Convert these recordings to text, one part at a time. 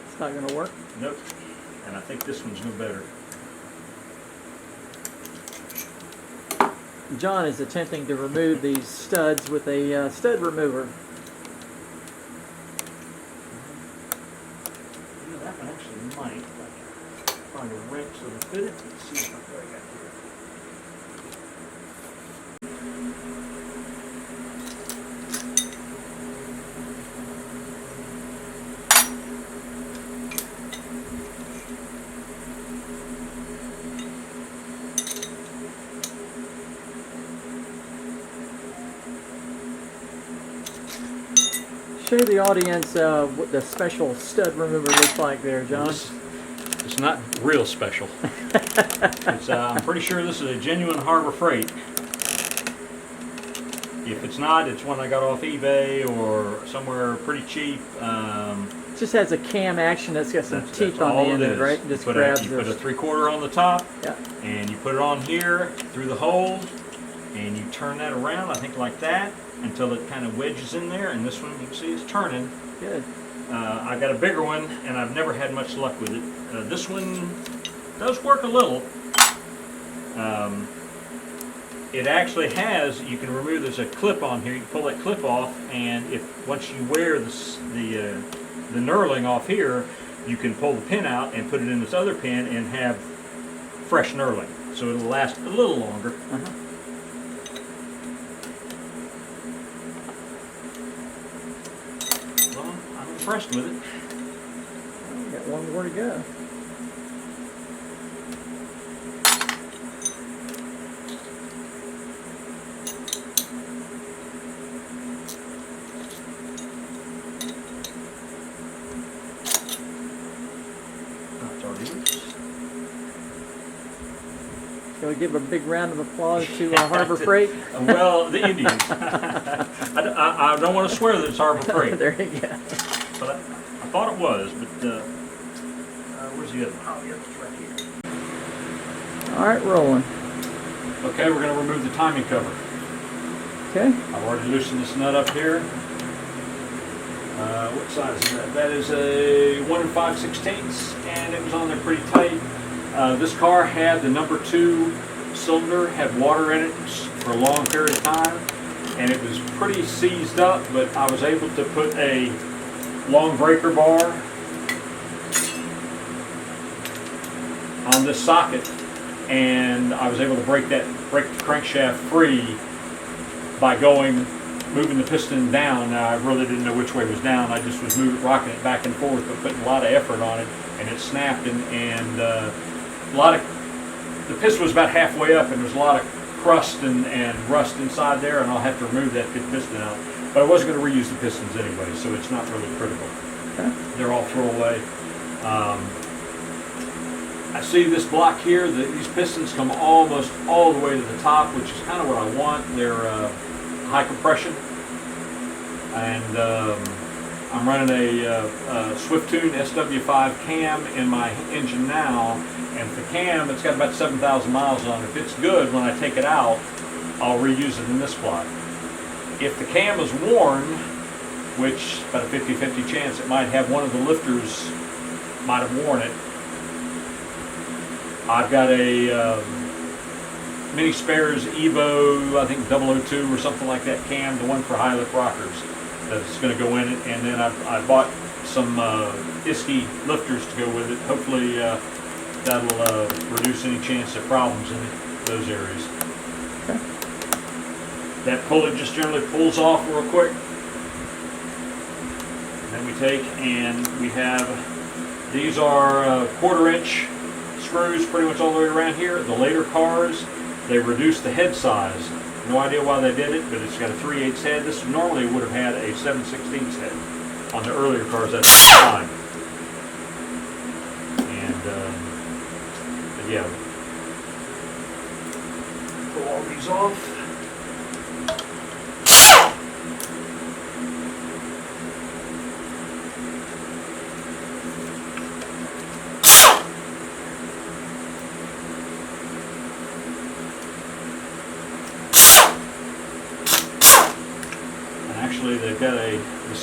It's not going to work? Nope. And I think this one's no better. John is attempting to remove these studs with a stud remover. You know, that one actually might. Like, find a wrench that'll fit it. Let's see what I got here. Show the audience what the special stud remover looks like there, John. It's not real special. I'm pretty sure this is a genuine Harbor Freight. If it's not, it's one I got off eBay or somewhere pretty cheap. It just has a cam action that's got some teeth on the end of it, right? Just grabs you put a 3/4 on the top, yeah, and you put it on here through the hole, and you turn that around, I think like that, until it kind of wedges in there, and this one you can see is turning. Good. I got a bigger one, and I've never had much luck with it. This one does work a little. It actually has, you can remove, there's a clip on here, you can pull that clip off, and once you wear the knurling off here, you can pull the pin out and put it in this other pin and have fresh knurling. So it'll last a little longer. Well, I'm impressed with it. We got one more to go. Shall we give a big round of applause to Harbor Freight? Well, the Indians. I don't want to swear that it's Harbor Freight. There you go. But I thought it was, but where's the other one? Oh, yeah, it's right here. All right, rolling. Okay, we're going to remove the timing cover. Okay. I've already loosened this nut up here. What size is that? That is a 1 5/16, and it was on there pretty tight. This car had the number 2 cylinder, had water in it for a long period of time, and it was pretty seized up, but I was able to put a long breaker bar on this socket, and I was able to break the crankshaft free by moving the piston down. Now, I really didn't know which way was down. I just was rocking it back and forth, but putting a lot of effort on it, and it snapped, and the piston was about halfway up, and there's a lot of crust and rust inside there, and I'll have to remove that piston out. But I wasn't going to reuse the pistons anyway, so it's not really critical. Okay. They're all throwaway. I see this block here, these pistons come almost all the way to the top, which is kind of what I want. They're high compression, and I'm running a Swift-Tune SW5 cam in my engine now, and the cam, it's got about 7,000 miles on it. If it's good, when I take it out, I'll reuse it in this plot. If the cam is worn, which about a 50-50 chance it might have, one of the lifters might have worn it, I've got a Mini Spares Evo, I think 002 or something like that cam, the one for high lift rockers, that's going to go in it. And then I bought some ISKI lifters to go with it. Hopefully that'll reduce any chance of problems in those areas. Okay. That pulley just generally pulls off real quick. And then we take and we have, these are 1/4 inch screws pretty much all the way around here. The later cars, they reduced the head size. No idea why they did it, but it's got a 3/8 head. This normally would have had a 7/16 head on the earlier cars at the time.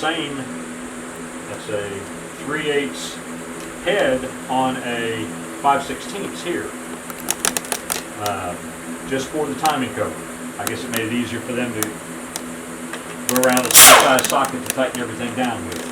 same, that's a 3/8 head on a 5/16 here. Just for the timing cover. I guess it made it easier for them to go around the same size socket to tighten everything down with.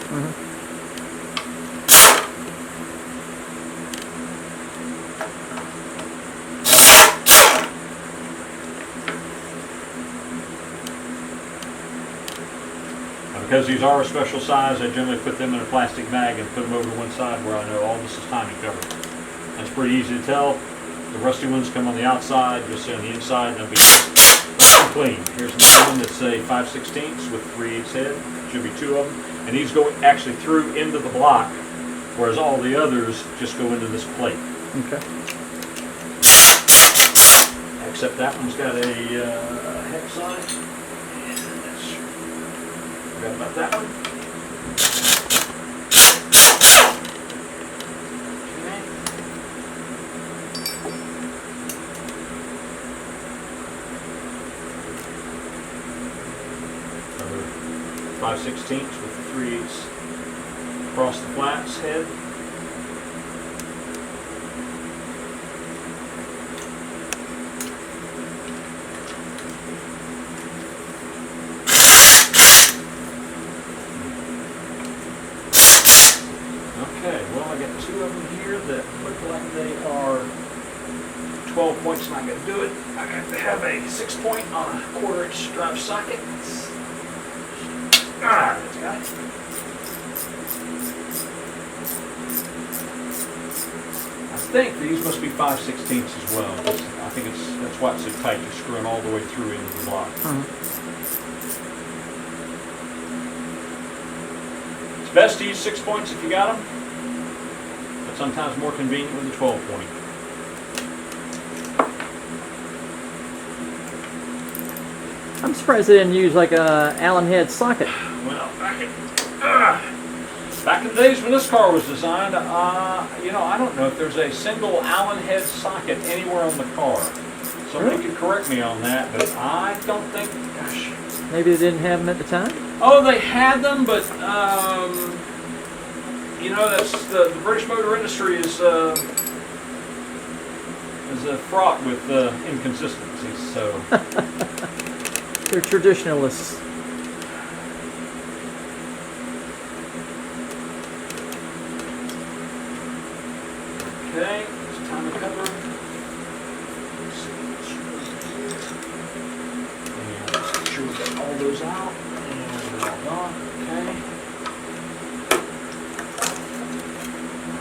Because these are a special size, I generally put them in a plastic bag and put them over to one side where I know all this is timing covered. That's pretty easy to tell. The rusty ones come on the outside, you'll see on the inside, they'll be nice and clean. Here's another one that's a 5/16 with 3/8 head. Should be 2 of them. And these go actually through into the block, whereas all the others just go into this plate. Okay. Except that one's got a hex on it. Forgot about that one. Another 5/16 with the 3/8 across the flats head. Okay, well I got 2 of them here that look like they are 12 points, not going to do it. I got to have a 6 point on a 1/4 inch drive socket. That's got it. I think these must be 5/16 as well. I think that's why it's so tight. You're screwing all the way through into the block. It's best to use 6 points if you got them, but sometimes more convenient with a 12 point. I'm surprised they didn't use like a Allen head socket. Well, back in the days when this car was designed, you know, I don't know if there's a single Allen head socket anywhere on the car. Somebody could correct me on that, but I don't think, gosh. Maybe they didn't have them at the time? Oh, they had them, but, you know, that's the British motor industry is fraught with inconsistencies, so. They're traditionalists. Okay, it's time to cover. Let's see, and let's make sure we get all those out. And they're all gone. Okay.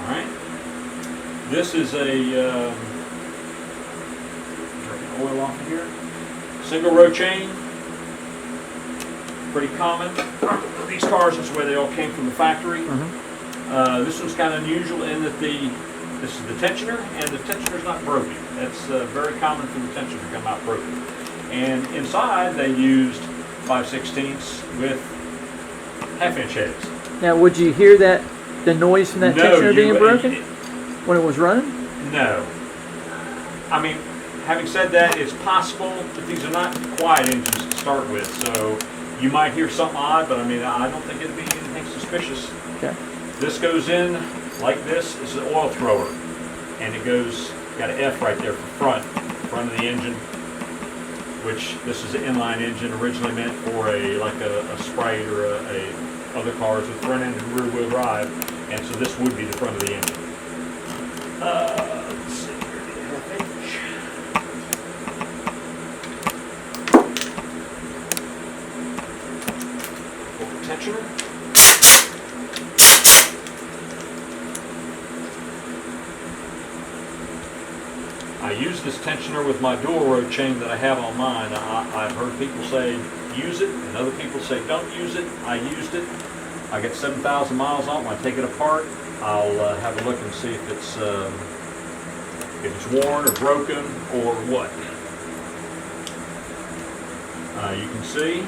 Alright. This is a drinking oil off of here. Single row chain. Pretty common. These cars, that's where they all came from the factory. This one's kind of unusual in that this is the tensioner, and the tensioner's not broken. That's very common for the tensioner to come out broken. And inside, they used 5/16 with 1/2 inch heads. Now, would you hear the noise from that tensioner being broken it, when it was running? No. I mean, having said that, it's possible that these are not quiet engines to start with, so you might hear something odd, but I mean, I don't think it'd be anything suspicious. Okay. This goes in like this. It's an oil thrower, and it goes, got an F right there for front of the engine, which this is an inline engine originally meant for like a Sprite or a other cars with front end and rear wheel drive, and so this would be the front of the engine. Let's see here, the FH. Tensioner. I use this tensioner with my dual row chain that I have on mine. I've heard people say use it, and other people say don't use it. I used it. I get 7,000 miles on it. When I take it apart, I'll have a look and see if it's worn or broken or what. You can see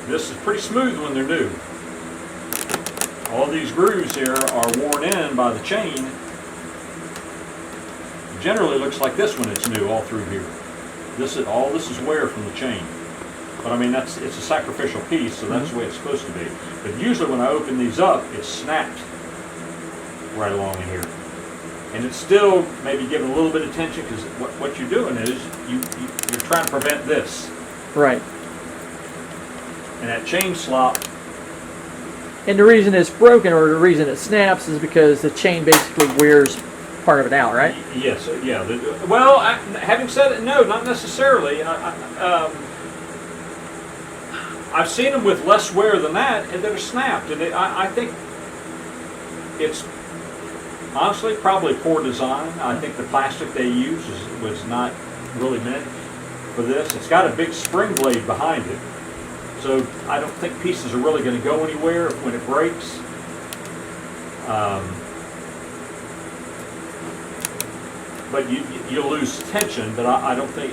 this is pretty smooth when they're new. All these grooves here are worn in by the chain. Generally looks like this when it's new all through here. All this is wear from the chain. But I mean, it's a sacrificial piece, so that's the way it's supposed to be. But usually when I open these up, it's snapped right along in here. And it's still maybe giving a little bit of tension, because what you're doing is you're trying to prevent this. Right. And that chain slop. And the reason it's broken, or the reason it snaps, is because the chain basically wears part of it out, right? Yes, yeah. Well, having said it, no, not necessarily. I've seen them with less wear than that, and that are snapped. And I think it's honestly probably poor design. I think the plastic they use was not really meant for this. It's got a big spring blade behind it, so I don't think pieces are really going to go anywhere when it breaks. But you'll lose tension, but I don't think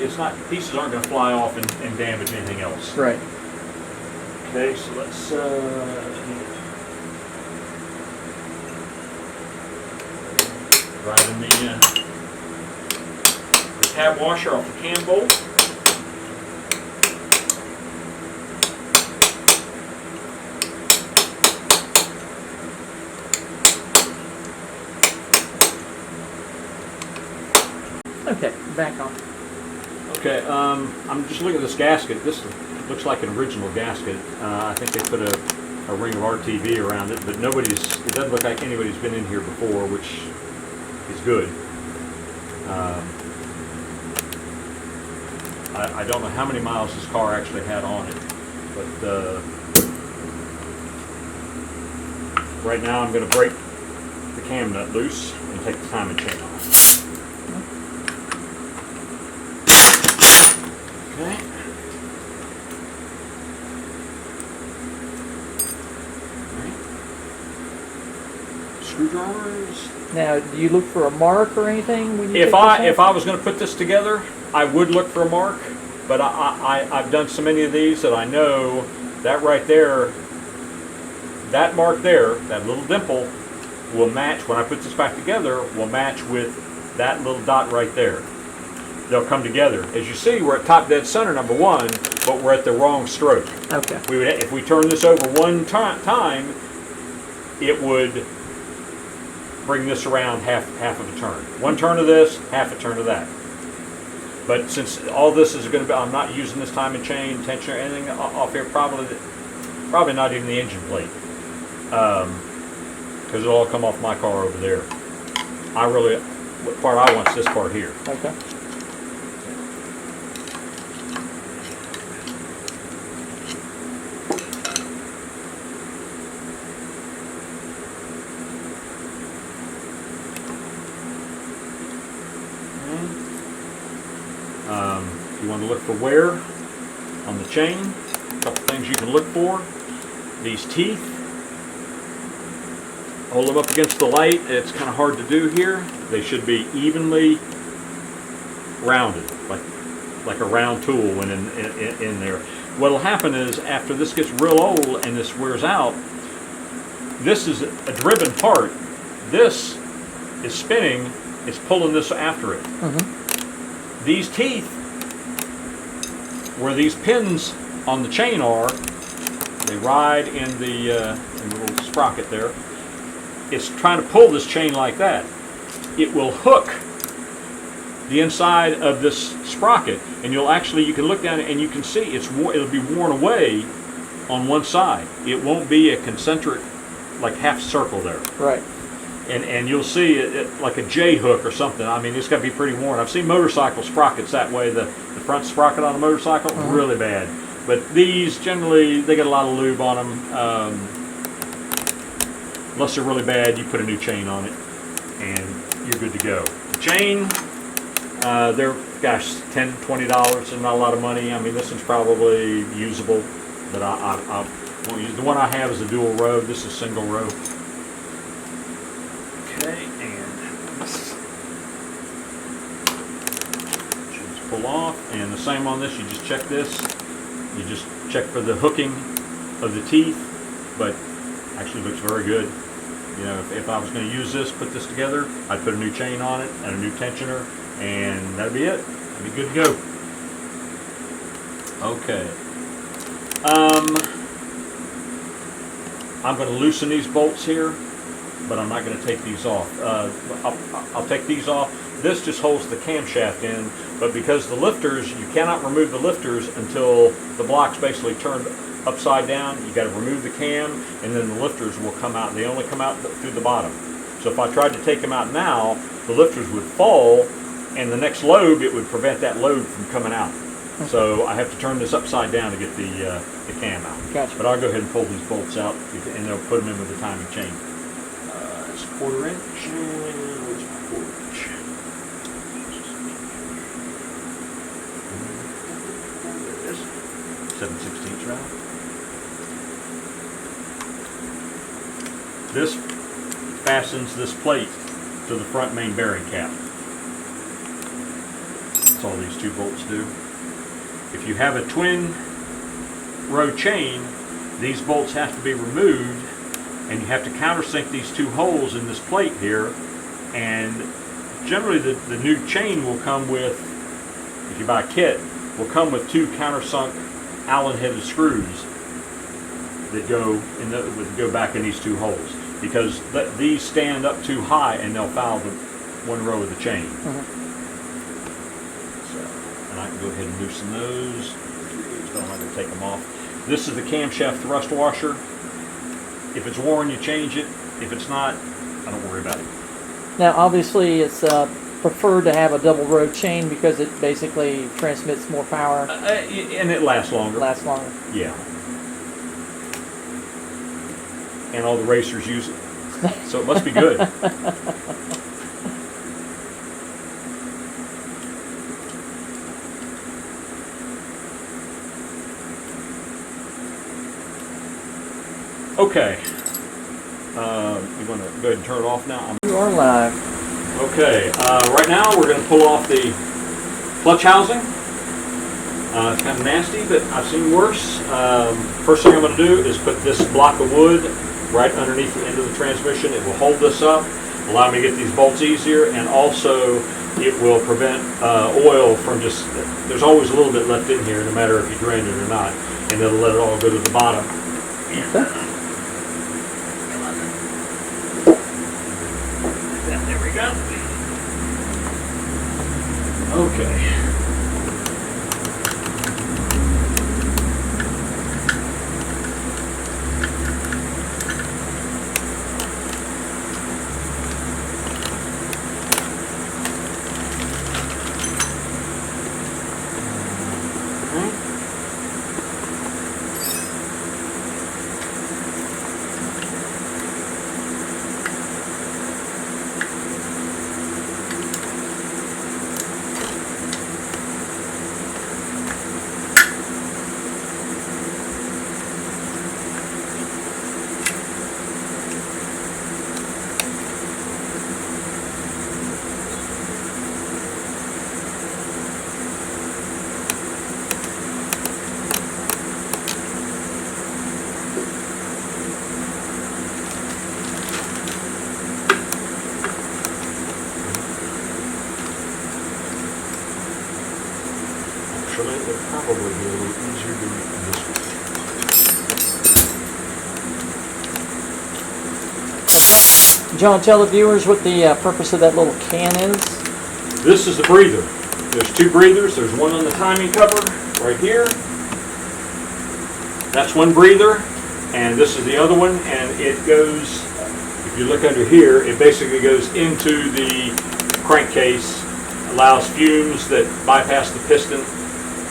pieces aren't going to fly off and damage anything else. Right. Okay, so let's driving the cab washer off the cam bolt. Okay, back on. Okay, I'm just looking at this gasket. This looks like an original gasket. I think they put a ring of RTV around it, but it doesn't look like anybody's been in here before, which is good. I don't know how many miles this car actually had on it, but right now I'm going to break the cam nut loose and take the timing chain off. Okay. Screwdrivers. Now, do you look for a mark or anything when you If I was going to put this together, I would look for a mark, but I've done so many of these that I know that right there, that mark there, that little dimple, will match, when I put this back together, will match with that little dot right there. They'll come together. As you see, we're at top dead center, number one, but we're at the wrong stroke. Okay. If we turn this over one time, it would bring this around half of a turn. One turn of this, half a turn of that. But since all this is going to be, I'm not using this timing chain, tension, or anything off here, probably not even the engine plate, because it'll all come off my car over there. What part I want is this part here. Okay. If you want to look for wear on the chain, a couple things you can look for. These teeth, hold them up against the light. It's kind of hard to do here. They should be evenly rounded, like a round tool when in there. What will happen is after this gets real old and this wears out, this is a driven part. This is spinning. It's pulling this after it. Mm-hmm. These teeth, where these pins on the chain are, they ride in the little sprocket there. It's trying to pull this chain like that. It will hook the inside of this sprocket, and you can look down and you can see it'll be worn away on one side. It won't be a concentric, like half circle there. Right. And you'll see it like a J hook or something. I mean, it's got to be pretty worn. I've seen motorcycle sprockets that way. The front sprocket on a motorcycle, really bad. But these, generally, they get a lot of lube on them. Unless they're really bad, you put a new chain on it, and you're good to go. The chain, they're, gosh, $10, $20. They're not a lot of money. I mean, this one's probably usable, but I won't use. The one I have is a dual row. This is single row. Okay, and just pull off, and the same on this. You just check this. You just check for the hooking of the teeth, but actually looks very good. You know, if I was going to use this, put this together, I'd put a new chain on it and a new tensioner, and that'd be it. That'd be good to go. Okay, I'm going to loosen these bolts here, but I'm not going to take these off. I'll take these off. This just holds the camshaft in, but because the lifters, you cannot remove the lifters until the block's basically turned upside down. You got to remove the cam, and then the lifters will come out. They only come out through the bottom. So if I tried to take them out now, the lifters would fall, and the next load, it would prevent that load from coming out. So I have to turn this upside down to get the cam out. Gotcha. But I'll go ahead and pull these bolts out, and they'll put them in with the timing chain. It's a 1/4 inch. Where's my 1/4 inch? 7/16 round. This fastens this plate to the front main bearing cap. That's all these 2 bolts do. If you have a twin row chain, these bolts have to be removed, and you have to countersink these 2 holes in this plate here. And generally the new chain will come with, if you buy a kit, will come with 2 countersunk Allen headed screws that go back in these 2 holes, because these stand up too high and they'll foul the 1 row of the chain. And I can go ahead and loosen those. So I'm not going to take them off. This is the camshaft thrust washer. If it's worn, you change it. If it's not, I don't worry about it. Now, obviously, it's preferred to have a double row chain because it basically transmits more power. And it lasts longer. Lasts longer. Yeah. And all the racers use it. So it must be good. Okay. You want to go ahead and turn it off now? You are live. Okay. Right now we're going to pull off the clutch housing. It's kind of nasty, but I've seen worse. First thing I'm going to do is put this block of wood right underneath the end of the transmission. It will hold this up, allow me to get these bolts easier, and also it will prevent oil from just, there's always a little bit left in here, no matter if you drain it or not, and it'll let it all go to the bottom. Okay. There we go. Okay. Actually, it would probably be a little easier to do it this way. John, tell the viewers what the purpose of that little can is. This is the breather. There's 2 breathers. There's one on the timing cover right here. That's one breather, and this is the other one, and it goes, if you look under here, it basically goes into the crankcase, allows fumes that bypass the piston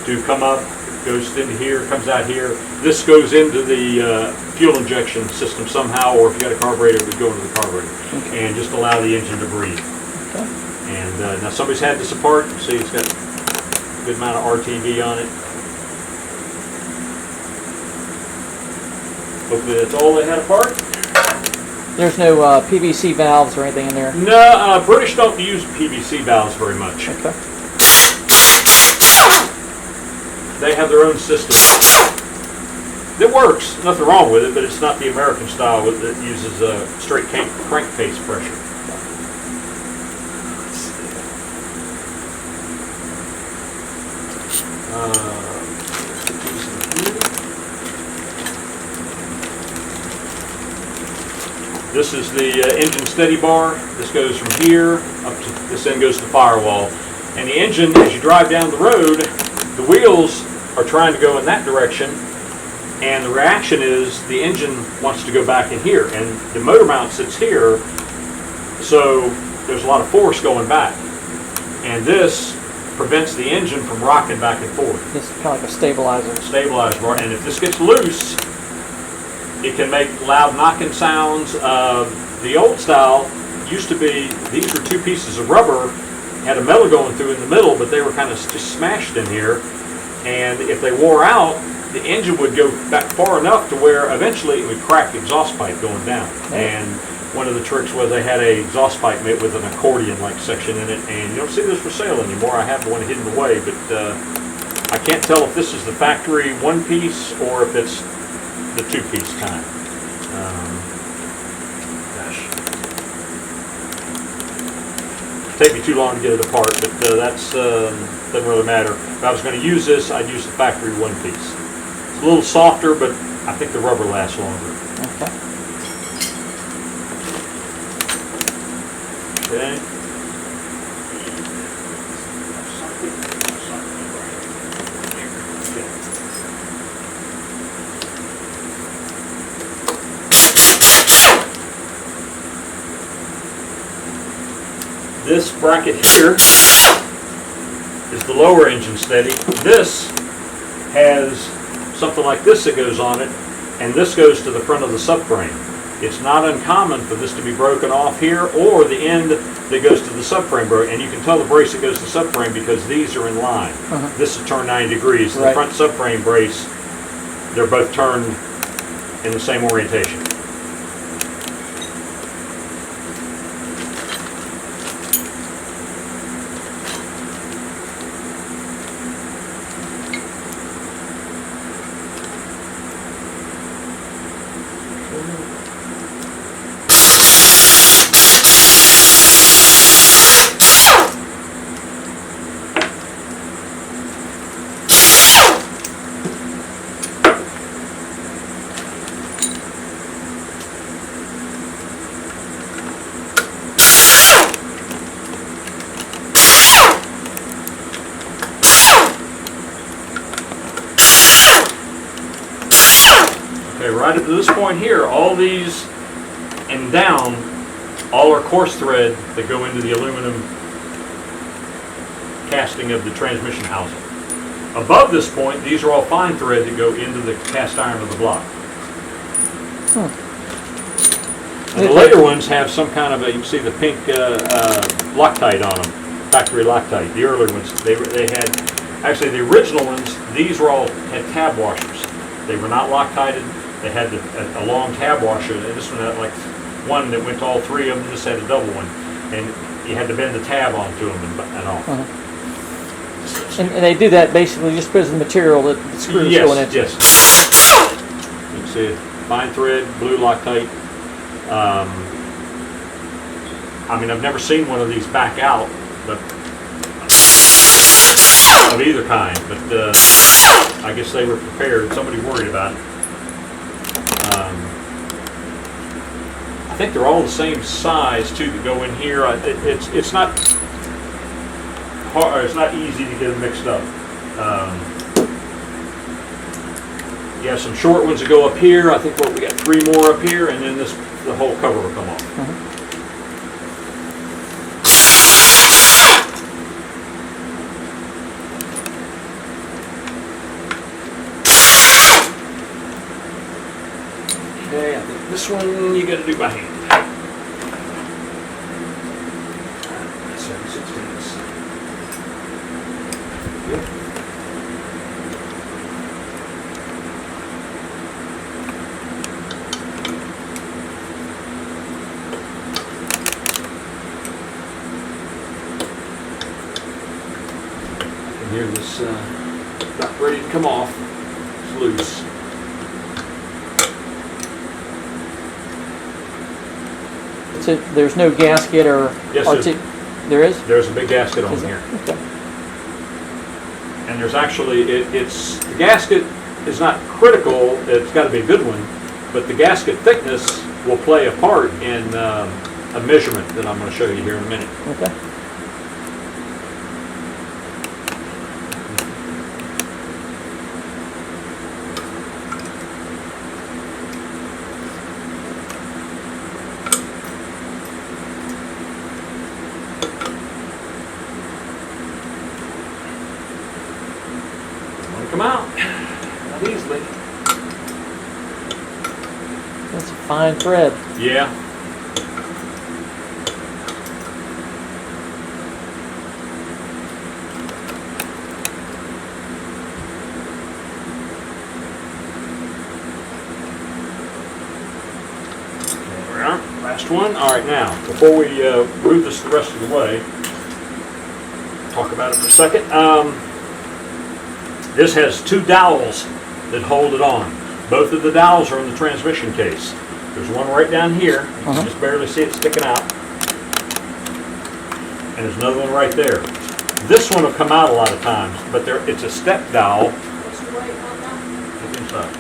to come up, goes into here, comes out here. This goes into the fuel injection system somehow, or if you got a carburetor, it would go into the carburetor, and just allow the engine to breathe. Okay. And now somebody's had this apart. See, it's got a good amount of RTV on it. Hopefully that's all they had apart. There's no PVC valves or anything in there. No, British don't use PVC valves very much. Okay. They have their own system. It works, nothing wrong with it, but it's not the American style that uses straight crankcase pressure. This is the engine steady bar. This goes from here up to, this end goes to the firewall. And the engine, as you drive down the road, the wheels are trying to go in that direction, and the reaction is the engine wants to go back in here, and the motor mount sits here, so there's a lot of force going back. And this prevents the engine from rocking back and forth. It's kind of like a stabilizer. Stabilizer bar, and if this gets loose, it can make loud knocking sounds. The old style used to be, these were two pieces of rubber, had a metal going through in the middle, but they were kind of just smashed in here. And if they wore out, the engine would go back far enough to where eventually it would crack the exhaust pipe going down. And one of the tricks was they had a exhaust pipe made with an accordion-like section in it, and you don't see this for sale anymore. I have one hidden away, but I can't tell if this is the factory one-piece or if it's the two-piece kind. Gosh. It'd take me too long to get it apart, but that's doesn't really matter. If I was going to use this, I'd use the factory one-piece. It's a little softer, but I think the rubber lasts longer. Okay. This bracket here is the lower engine steady. This has something like this that goes on it, and this goes to the front of the subframe. It's not uncommon for this to be broken off here, or the end that goes to the subframe broke. And you can tell the brace that goes to the subframe because these are in line. This is turned 90 degrees. The front subframe brace, they're both turned in the same orientation. Right up to this point here, all these and down, all are coarse thread that go into the aluminum casting of the transmission housing. Above this point, these are all fine thread that go into the cast iron of the block. And the later ones have some kind of a, you can see the pink Loctite on them, factory Loctite. The earlier ones, they had, actually the original ones, these were all, had tab washers. They were not Loctited. They had a long tab washer, and this one had like one that went to all three of them. This had a double one, and you had to bend the tab onto them and all. And they do that basically just because of the material that the screws going into. Yes. You can see it, fine thread, blue Loctite. I mean, I've never seen one of these back out, but of either kind. But I guess they were prepared. Somebody worried about it. I think they're all the same size too that go in here. It's not hard. It's not easy to get them mixed up. You have some short ones that go up here. I think we got 3 more up here, and then the whole cover will come off. Okay, I think this one you got to do by hand. 7/16. Yep. I can hear this about ready to come off. It's loose. So there's no gasket or Yes, there is? There's a big gasket on here. Okay. And there's actually, the gasket is not critical, it's got to be a good one, but the gasket thickness will play a part in a measurement that I'm going to show you here in a minute. Okay. Come out. Not easily. That's a fine thread. Yeah. There we are. Last one. All right, now, before we move this the rest of the way, talk about it for a second. This has two dowels that hold it on. Both of the dowels are in the transmission case. There's one right down here. You can just barely see it sticking out. And there's another one right there. This one will come out a lot of times, but it's a step dowel. Look inside.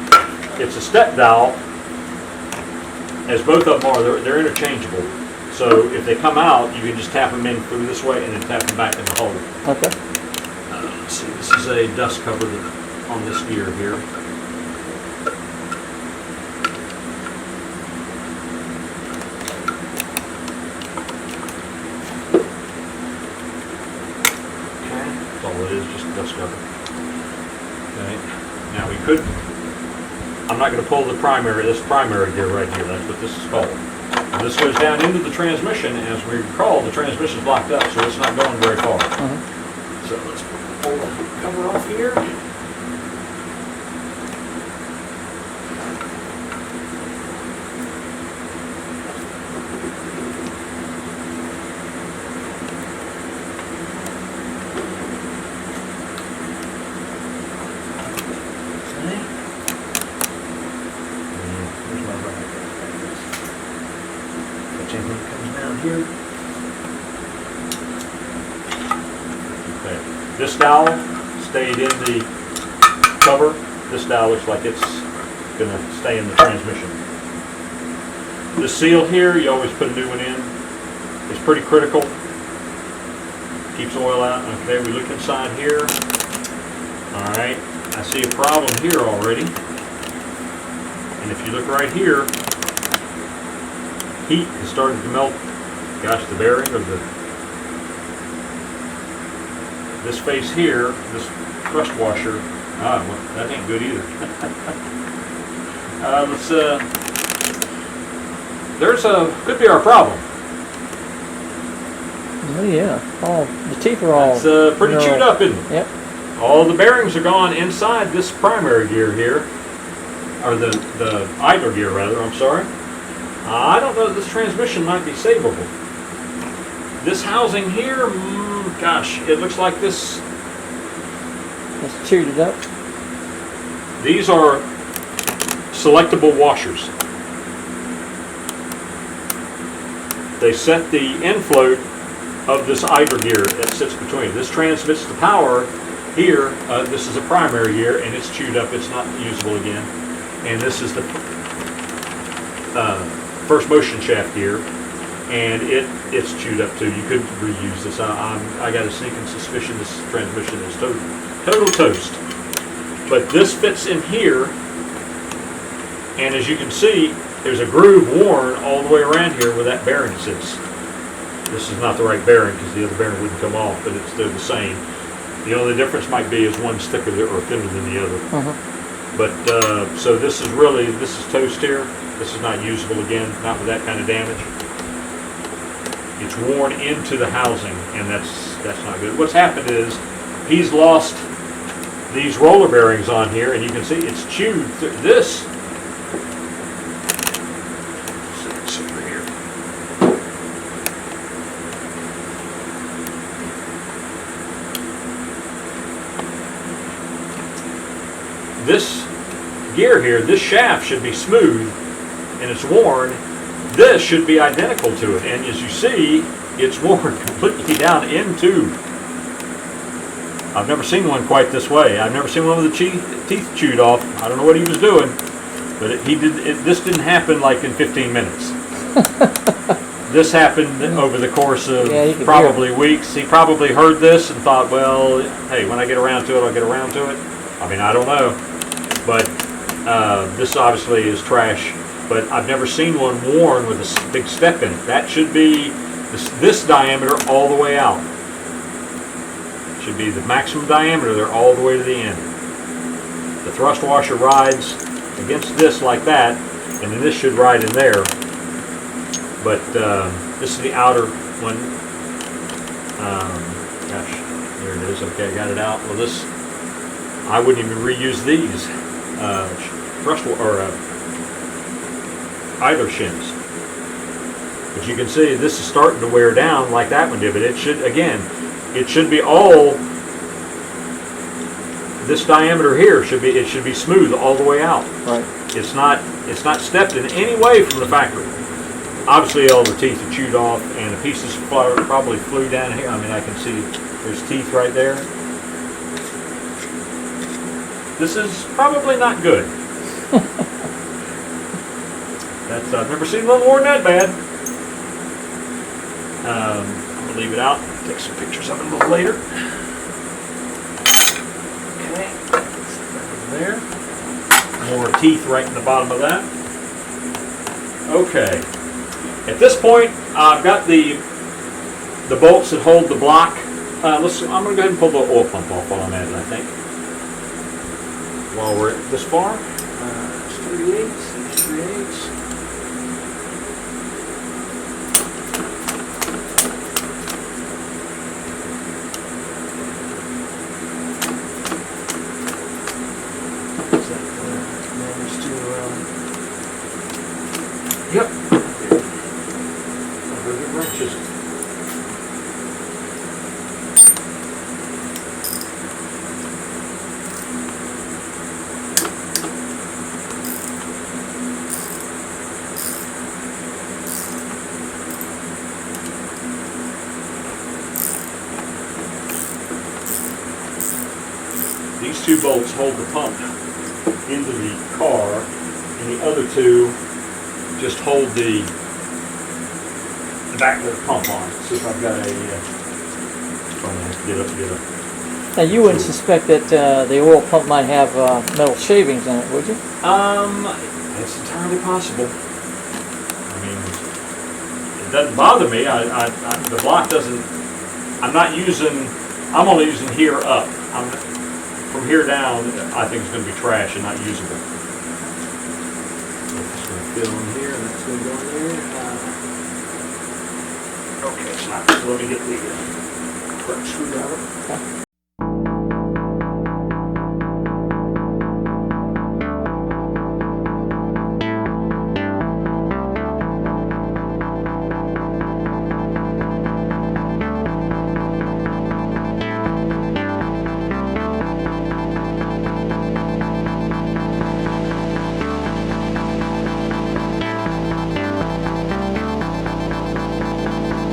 It's a step dowel, as both of them are. They're interchangeable. So if they come out, you can just tap them in through this way and then tap them back in the hole. Okay. Let's see, this is a dust cover on this gear here. Okay, that's all it is, just a dust cover. Okay, now we could, I'm not going to pull this primary gear right here, that's what this is called. And this goes down into the transmission, and as we recall, the transmission is locked up, so it's not going very far. So let's pull the cover off here. Okay. This dowel stayed in the cover. This dowel looks like it's going to stay in the transmission. The seal here, you always put a new one in. It's pretty critical. Keeps oil out. Okay, we look inside here. All right, I see a problem here already. And if you look right here, heat has started to melt. Gosh, the bearing of this face here, this crust washer, well, that ain't good either. Could be our problem. Oh yeah. Oh, the teeth are all. It's pretty chewed up, isn't it? Yep. All the bearings are gone inside this primary gear here, or the idler gear rather. I'm sorry. I don't know that this transmission might be savable. This housing here, gosh, it looks like this. It's chewed it up. These are selectable washers. They set the infloat of this idler gear that sits between. This transmits the power here. This is a primary gear, and it's chewed up. It's not usable again. And this is the first motion shaft gear, and it's chewed up too. You couldn't reuse this. I got a sneaking suspicion this transmission is total toast. But this fits in here, and as you can see, there's a groove worn all the way around here where that bearing sits. This is not the right bearing because the other bearing wouldn't come off, but they're the same. The only difference might be is one's thicker or thinner than the other. But so this is toast here. This is not usable again, not with that kind of damage. It's worn into the housing, and that's not good. What's happened is he's lost these roller bearings on here, and you can see it's chewed through this. Let's over here. This gear here, this shaft should be smooth, and it's worn. This should be identical to it, and as you see, it's worn completely down into. I've never seen one quite this way. I've never seen one with the teeth chewed off. I don't know what he was doing, But this didn't happen like in 15 minutes. This happened over the course of probably weeks. He probably heard this and thought, well, hey, when I get around to it, I'll get around to it. I mean, I don't know. But this obviously is trash. But I've never seen one worn with a big step in it. That should be this diameter all the way out. Should be the maximum diameter there all the way to the end. The thrust washer rides against this like that, and then this should ride in there. But this is the outer one. Gosh, there it is. Okay, I got it out. Well, this, I wouldn't even reuse these thrust or either shims. But you can see this is starting to wear down like that one did. But it should, again, it should be all. This diameter here should be smooth all the way out. Right. It's not stepped in any way from the factory. Obviously, all the teeth are chewed off, and the pieces probably flew down here. I mean, I can see there's teeth right there. This is probably not good. I've never seen one more than that bad. I'm gonna leave it out. Take some pictures of it a little later. Okay, there. More teeth right in the bottom of that. Okay. At this point, I've got the bolts that hold the block. I'm going to go ahead and pull the oil pump off while I'm at it, I think. While we're this far. It's 3/8. Yep. Wrenches. These two bolts hold the pump into the car, and the other two just hold the back of the pump on. See if I've got a. Get up. Now you wouldn't suspect that the oil pump might have metal shavings in it, would you? It's entirely possible. I mean, it doesn't bother me. The block doesn't. I'm only using here up. From here down, I think it's going to be trash and not usable. It's going to fill in here, and that's going to go in there. Okay, it's not. Let me get the correct screwdriver. Okay.